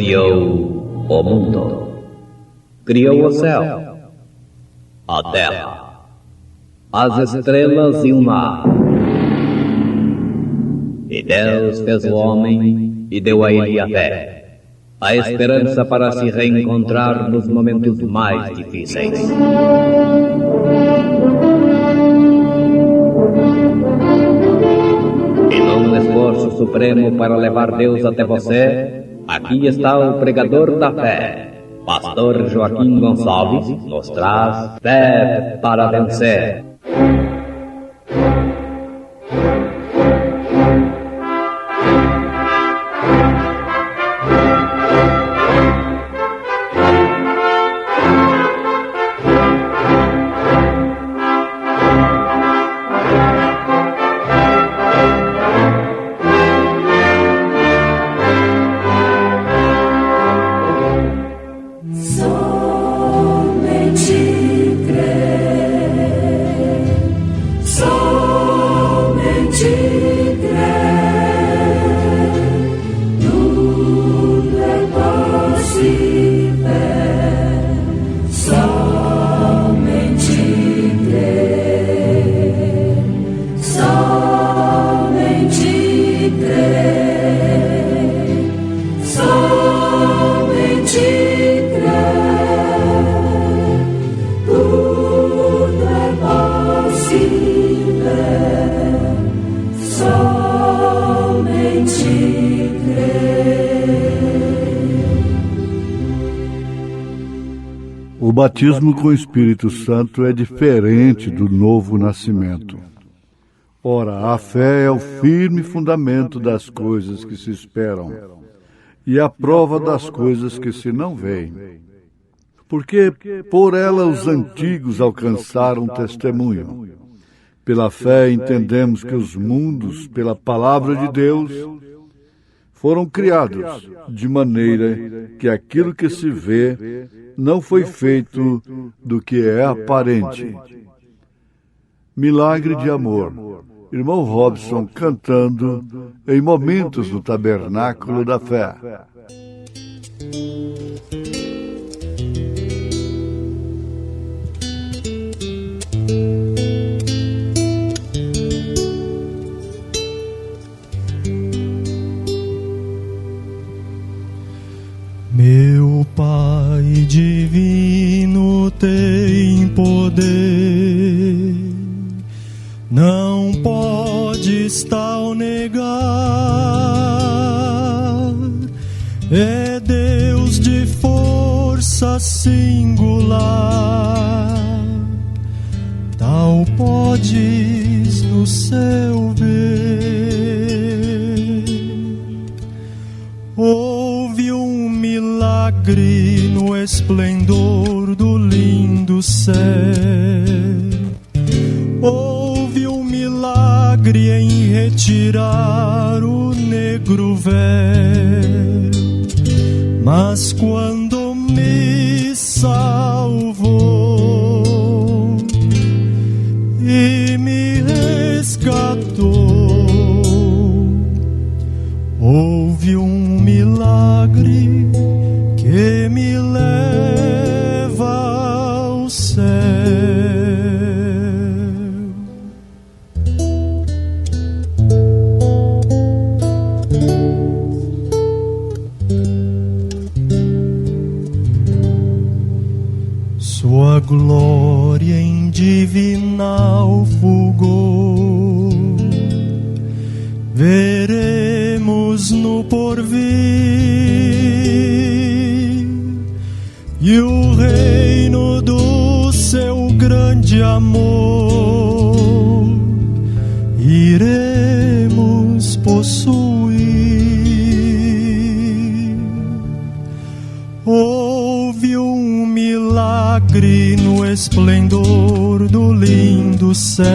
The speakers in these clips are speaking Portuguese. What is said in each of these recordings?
criou o mundo. Criou o céu, a terra, as estrelas e o mar. E Deus fez o homem e deu a ele a fé, a esperança para se reencontrar nos momentos mais difíceis. E num esforço supremo para levar Deus até você, aqui está o pregador da fé. Pastor Joaquim Gonçalves nos traz fé para vencer. O batismo com o Espírito Santo é diferente do novo nascimento. Ora, a fé é o firme fundamento das coisas que se esperam e a prova das coisas que se não veem. Porque por ela os antigos alcançaram testemunho. Pela fé entendemos que os mundos, pela palavra de Deus, foram criados de maneira que aquilo que se vê não foi feito do que é aparente. Milagre de amor. Irmão Robson cantando em momentos no Tabernáculo da Fé. Meu Pai divino tem poder, não podes tal negar. É Deus de força singular, tal podes no céu ver. Houve um milagre no esplendor do lindo céu. Houve um milagre em retirar o negro véu. Mas quando me salvou e me resgatou, houve um milagre que me leva ao céu. Sua glória em divinal fulgor veremos no porvir, e o reino do seu grande amor iremos possuir. Houve um milagre no esplendor do lindo céu.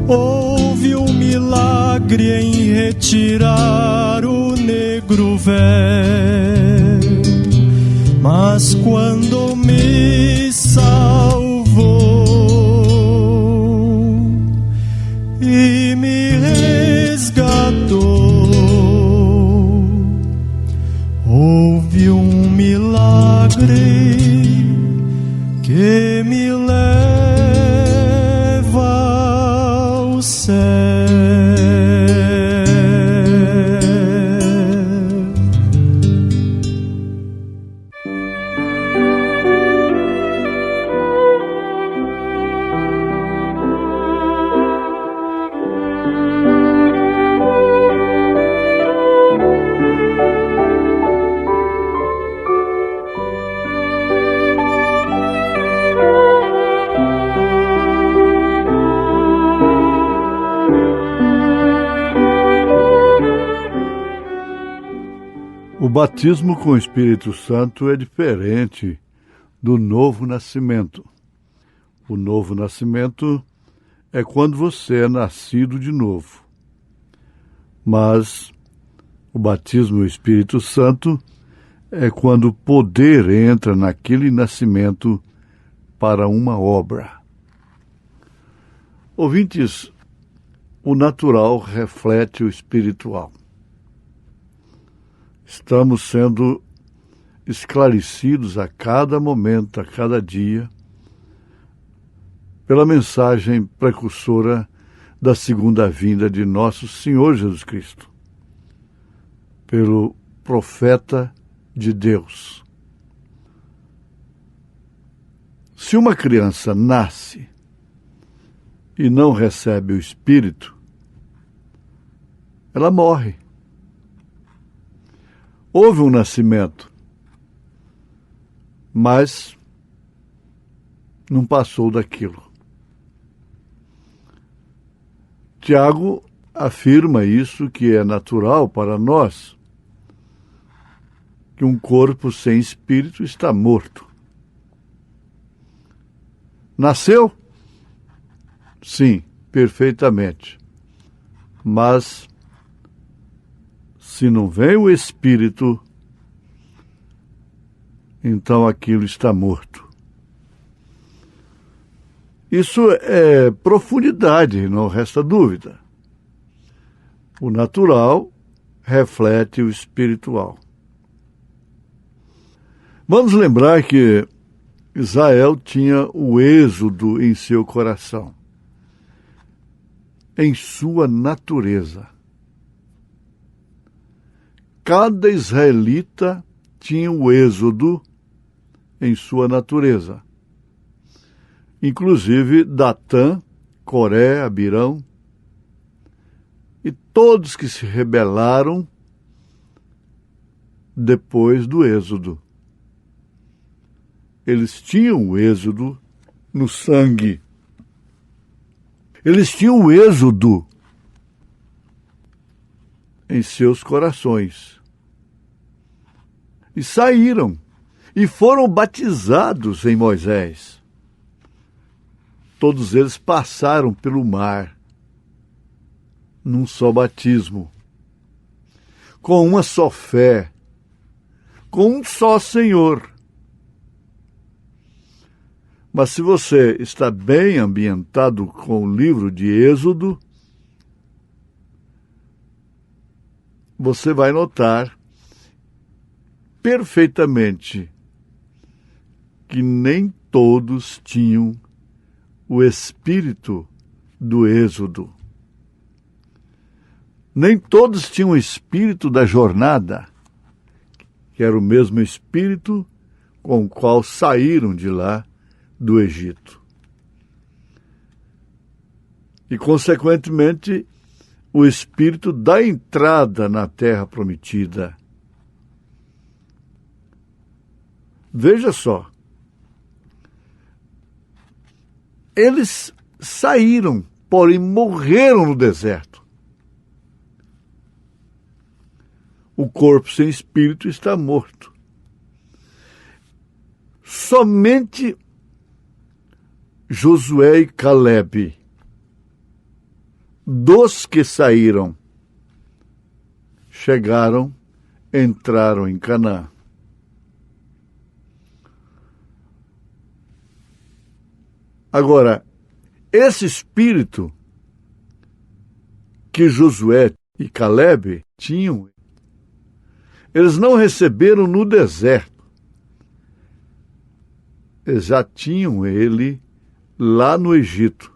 Houve um milagre em retirar o negro véu. Mas quando me salvou e me resgatou, milagre que me leva ao céu. O batismo com o Espírito Santo é diferente do novo nascimento. O novo nascimento é quando você é nascido de novo. Mas o batismo no Espírito Santo é quando o poder entra naquele nascimento para uma obra. Ouvintes, o natural reflete o espiritual. Estamos sendo esclarecidos a cada momento, a cada dia, pela mensagem precursora da segunda vinda de nosso Senhor Jesus Cristo, pelo profeta de Deus. Se uma criança nasce e não recebe o Espírito, ela morre. Houve um nascimento, mas não passou daquilo. Tiago afirma isso, que é natural para nós, que um corpo sem espírito está morto. Nasceu? Sim, perfeitamente. Mas se não vem o Espírito, então aquilo está morto. Isso é profundidade, não resta dúvida. O natural reflete o espiritual. Vamos lembrar que Israel tinha o êxodo em seu coração, em sua natureza. Cada israelita tinha o êxodo em sua natureza. Inclusive Datã, Coré, Abirão e todos que se rebelaram depois do êxodo. Eles tinham o êxodo no sangue. Eles tinham o êxodo em seus corações. E saíram, e foram batizados em Moisés. Todos eles passaram pelo mar, num só batismo, com uma só fé, com um só Senhor. Mas se você está bem ambientado com o livro de Êxodo, você vai notar perfeitamente que nem todos tinham o espírito do êxodo. Nem todos tinham o espírito da jornada, que era o mesmo espírito com o qual saíram de lá do Egito. E, consequentemente, o espírito da entrada na terra prometida. Veja só, eles saíram, porém morreram no deserto. O corpo sem espírito está morto. Somente Josué e Calebe, dos que saíram, chegaram, entraram em Canaã. Agora, esse espírito que Josué e Calebe tinham, eles não receberam no deserto. já tinham ele lá no Egito.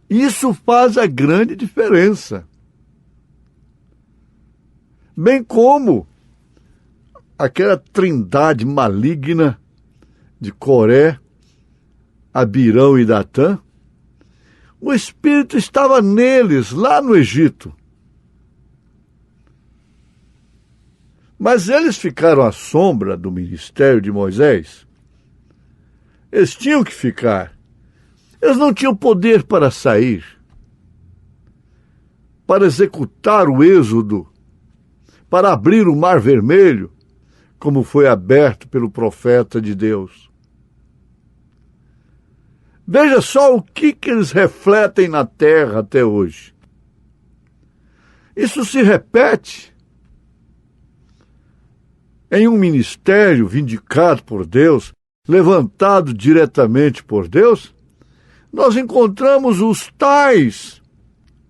Isso faz a grande diferença. Bem como aquela trindade maligna de Coré, Abirão e Datã, o Espírito estava neles, lá no Egito. Mas eles ficaram à sombra do ministério de Moisés. Eles tinham que ficar. Eles não tinham poder para sair, para executar o êxodo, para abrir o Mar Vermelho, como foi aberto pelo profeta de Deus. Veja só o que eles refletem na terra até hoje. Isso se repete em um ministério vindicado por Deus, levantado diretamente por Deus. Nós encontramos os tais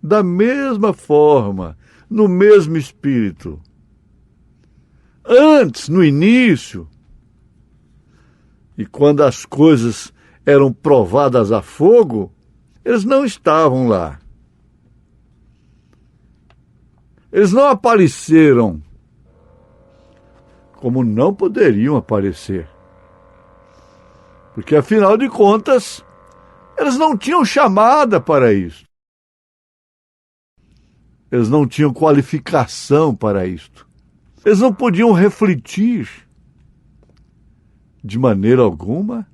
da mesma forma, no mesmo espírito. Antes, no início, e quando as coisas eram provadas a fogo, eles não estavam lá. Eles não apareceram, como não poderiam aparecer. Porque, afinal de contas, eles não tinham chamada para isso. Eles não tinham qualificação para isto. Eles não podiam refletir de maneira alguma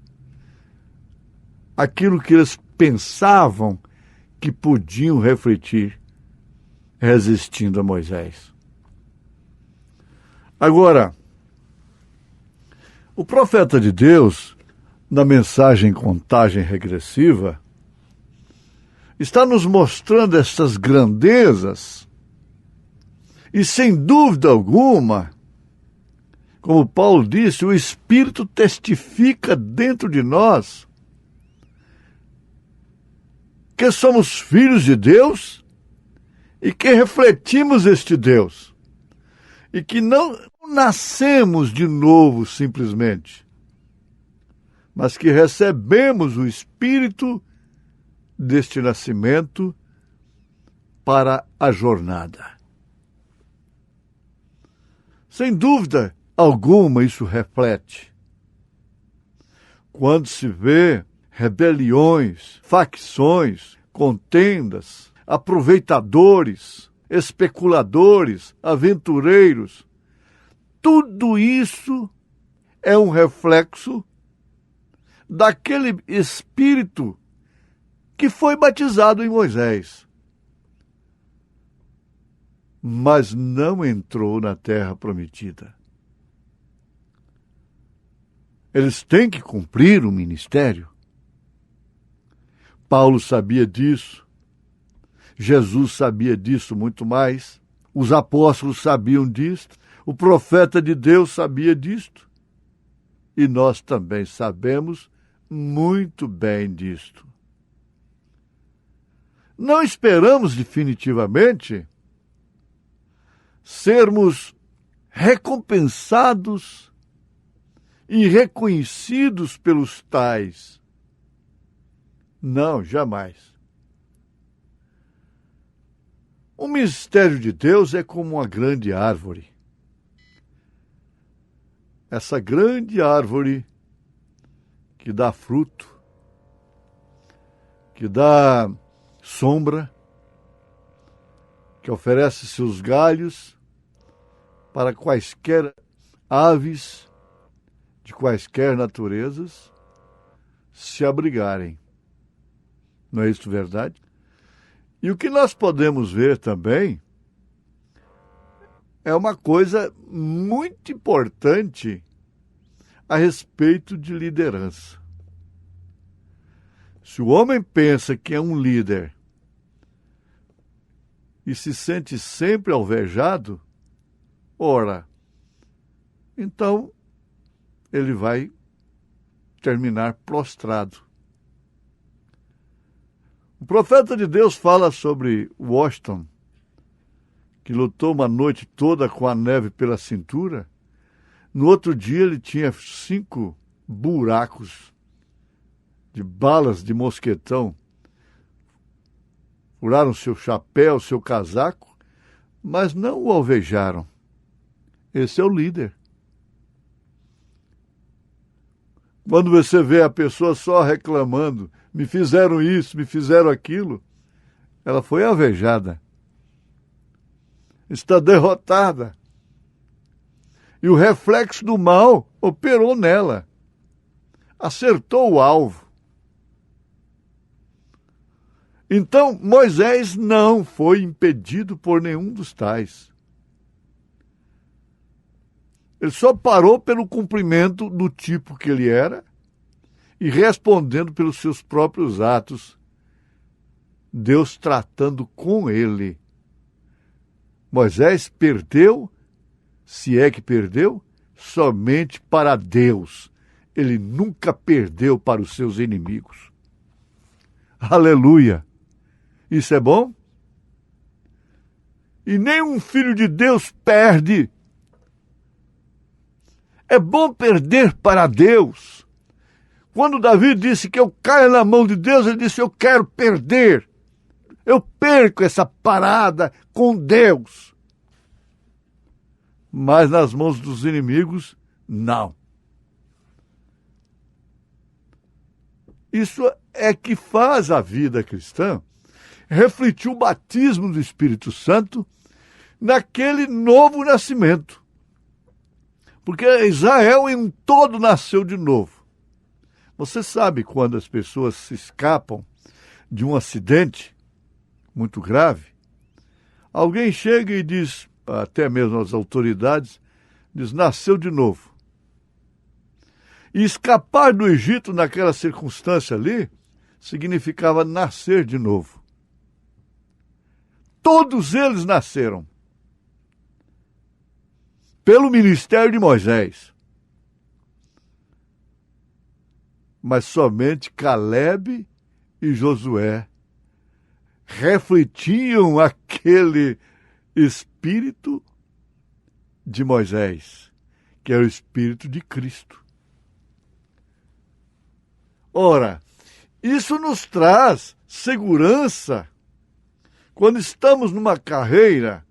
aquilo que eles pensavam que podiam refletir resistindo a Moisés. Agora, o profeta de Deus, na mensagem Contagem Regressiva, está nos mostrando essas grandezas e, sem dúvida alguma, como Paulo disse, o Espírito testifica dentro de nós que somos filhos de Deus e que refletimos este Deus e que não nascemos de novo simplesmente, mas que recebemos o Espírito deste nascimento para a jornada. Sem dúvida alguma, isso reflete. Quando se vê rebeliões, facções, contendas, aproveitadores, especuladores, aventureiros, tudo isso é um reflexo daquele espírito que foi batizado em Moisés, mas não entrou na terra prometida. Eles têm que cumprir o ministério. Paulo sabia disso, Jesus sabia disso muito mais, os apóstolos sabiam disto, o profeta de Deus sabia disto, e nós também sabemos muito bem disto. Não esperamos definitivamente sermos recompensados e reconhecidos pelos tais. Não, jamais. O mistério de Deus é como uma grande árvore. Essa grande árvore que dá fruto, que dá sombra, que oferece seus galhos para quaisquer aves de quaisquer naturezas se abrigarem. Não é isso verdade? E o que nós podemos ver também é uma coisa muito importante a respeito de liderança. Se o homem pensa que é um líder e se sente sempre alvejado, ora, então ele vai terminar prostrado. O profeta de Deus fala sobre Washington, que lutou uma noite toda com a neve pela cintura, No outro dia ele tinha 5 buracos de balas de mosquetão. Furaram seu chapéu, seu casaco, mas não o alvejaram. Esse é o líder. Quando você vê a pessoa só reclamando, me fizeram isso, me fizeram aquilo, ela foi alvejada. Está derrotada. E o reflexo do mal operou nela. Acertou o alvo. Então, Moisés não foi impedido por nenhum dos tais. Ele só parou pelo cumprimento do tipo que ele era e respondendo pelos seus próprios atos, Deus tratando com ele. Moisés perdeu, se é que perdeu, somente para Deus. Ele nunca perdeu para os seus inimigos. Aleluia! Isso é bom? E nenhum filho de Deus perde. É bom perder para Deus. Quando Davi disse que eu caio na mão de Deus, ele disse, eu quero perder. Eu perco essa parada com Deus. Mas nas mãos dos inimigos, não. Isso é que faz a vida cristã refletir o batismo do Espírito Santo naquele novo nascimento. Porque Israel em todo nasceu de novo. Você sabe quando as pessoas se escapam de um acidente muito grave, alguém chega e diz, até mesmo as autoridades, diz, nasceu de novo. E escapar do Egito naquela circunstância ali significava nascer de novo. Todos eles nasceram pelo ministério de Moisés. Mas somente Calebe e Josué refletiam aquele espírito de Moisés, que é o espírito de Cristo. Ora, isso nos traz segurança quando estamos numa carreira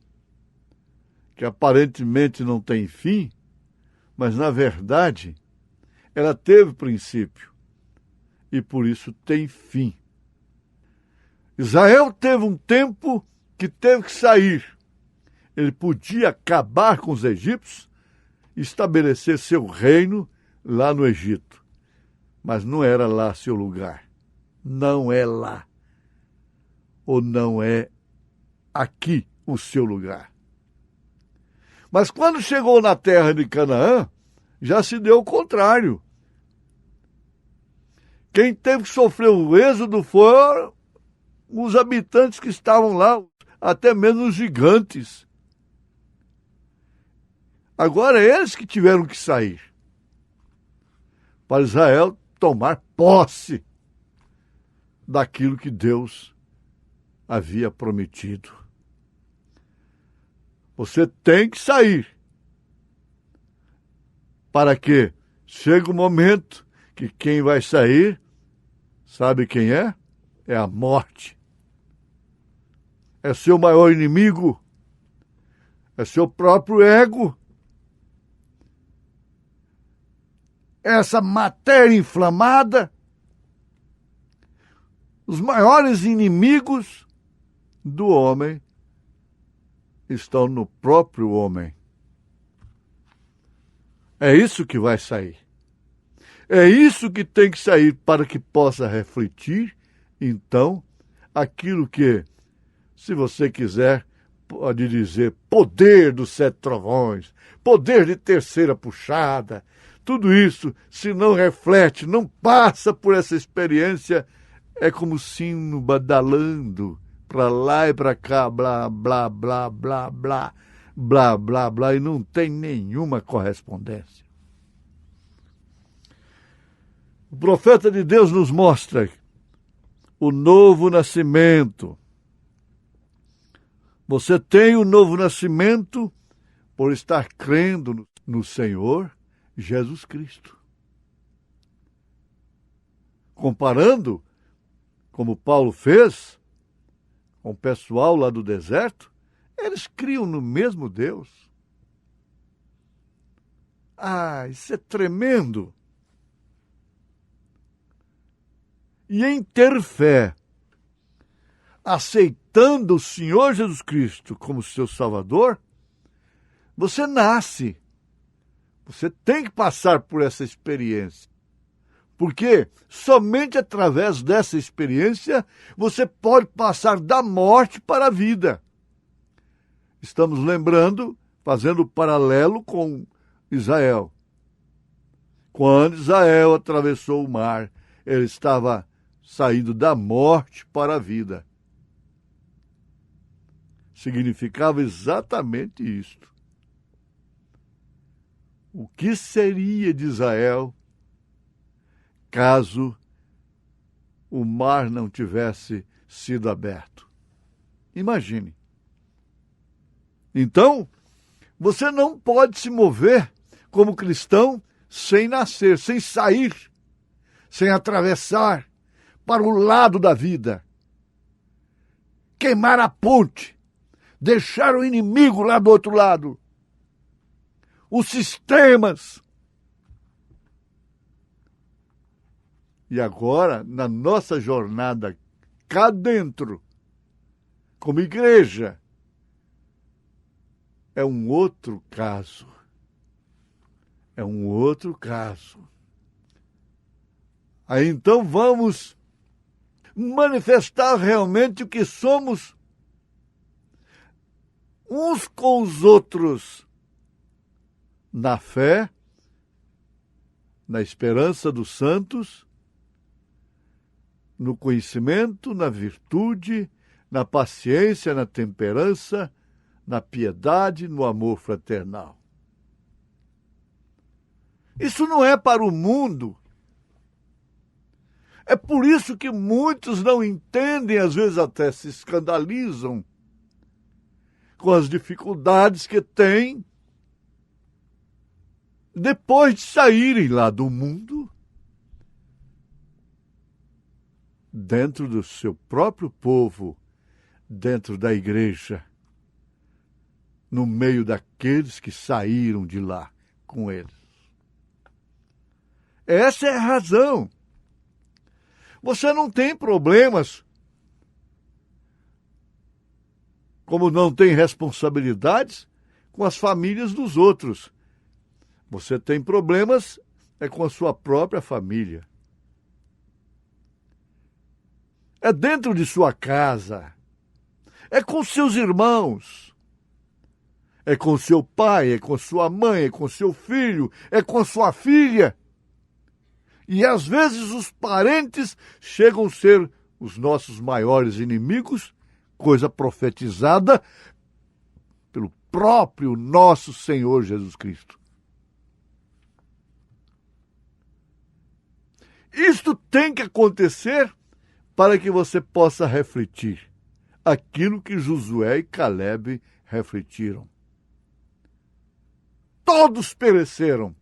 que aparentemente não tem fim, mas na verdade ela teve princípio e por isso tem fim. Israel teve um tempo que teve que sair. Ele podia acabar com os egípcios e estabelecer seu reino lá no Egito. Mas não era lá seu lugar. Não é lá. Ou não é aqui o seu lugar. Mas quando chegou na terra de Canaã, já se deu o contrário. Quem teve que sofrer o êxodo foram os habitantes que estavam lá, até mesmo os gigantes. Agora eles que tiveram que sair, para Israel tomar posse daquilo que Deus havia prometido. Você tem que sair, para que chegue o momento que quem vai sair, sabe quem é? É a morte. É seu maior inimigo. É seu próprio ego. Essa matéria inflamada. Os maiores inimigos do homem estão no próprio homem. É isso que vai sair. É isso que tem que sair para que possa refletir, então, aquilo que, se você quiser, pode dizer poder dos 7 trovões, poder de terceira puxada. Tudo isso, se não reflete, não passa por essa experiência, é como sino badalando para lá e para cá, blá, blá, blá, blá, blá, blá, blá, blá, e não tem nenhuma correspondência. O profeta de Deus nos mostra o novo nascimento. Você tem o novo nascimento por estar crendo no no Senhor Jesus Cristo. Comparando, como Paulo fez, com o pessoal lá do deserto, eles criam no mesmo Deus. Ah, isso é tremendo. E em ter fé, aceitando o Senhor Jesus Cristo como seu Salvador, você nasce. Você tem que passar por essa experiência. Porque somente através dessa experiência você pode passar da morte para a vida. Estamos lembrando, fazendo o paralelo com Israel. Quando Israel atravessou o mar, ele estava saindo da morte para a vida. Significava exatamente isto. O que seria de Israel caso o mar não tivesse sido aberto? Imagine. Então, você não pode se mover como cristão sem nascer, sem sair, sem atravessar para o lado da vida. Queimar a ponte, deixar o inimigo lá do outro lado. Os sistemas. E agora, na nossa jornada cá dentro, como igreja, é um outro caso. É um outro caso. Aí então vamos manifestar realmente o que somos uns com os outros, na fé, na esperança dos santos, no conhecimento, na virtude, na paciência, na temperança, na piedade, no amor fraternal. Isso não é para o mundo. É por isso que muitos não entendem, às vezes até se escandalizam com as dificuldades que têm depois de saírem lá do mundo, dentro do seu próprio povo, dentro da igreja, no meio daqueles que saíram de lá com eles. Essa é a razão. Você não tem problemas, como não tem responsabilidades com as famílias dos outros. Você tem problemas com a sua própria família. É dentro de sua casa. É com seus irmãos. É com seu pai, é com sua mãe, é com seu filho, é com sua filha. E às vezes os parentes chegam a ser os nossos maiores inimigos, coisa profetizada pelo próprio nosso Senhor Jesus Cristo. Isto tem que acontecer para que você possa refletir aquilo que Josué e Calebe refletiram. Todos pereceram,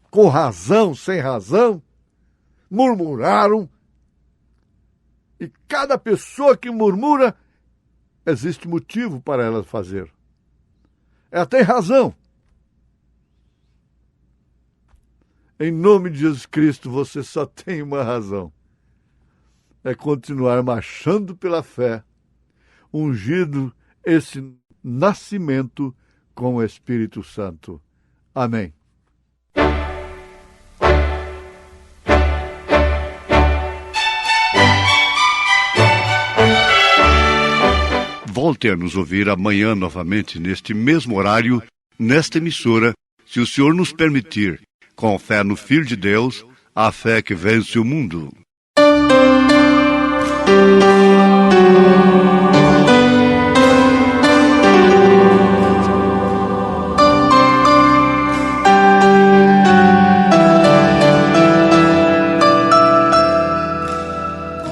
com razão, sem razão, murmuraram, e cada pessoa que murmura, existe motivo para ela fazer. Ela tem razão. Em nome de Jesus Cristo, você só tem uma razão. É continuar marchando pela fé, ungindo esse nascimento com o Espírito Santo. Amém. Volte a nos ouvir amanhã novamente, neste mesmo horário, nesta emissora, se o Senhor nos permitir, com fé no Filho de Deus, a fé que vence o mundo.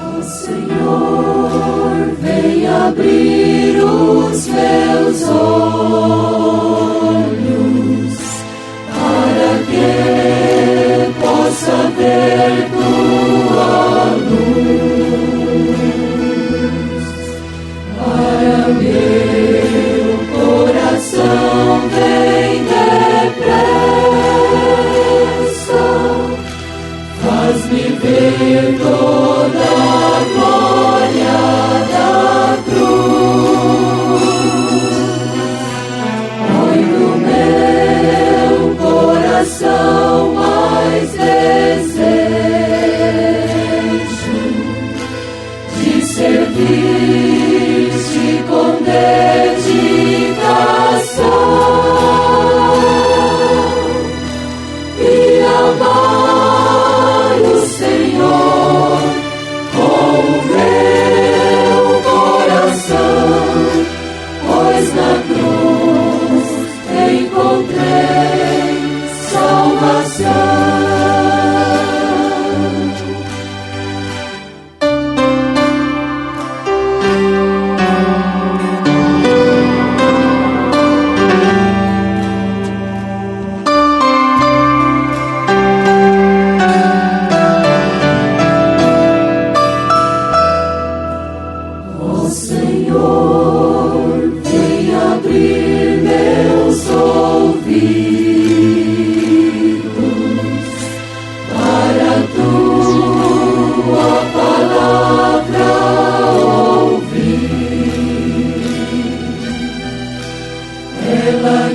O Senhor vem abrir os meus olhos pela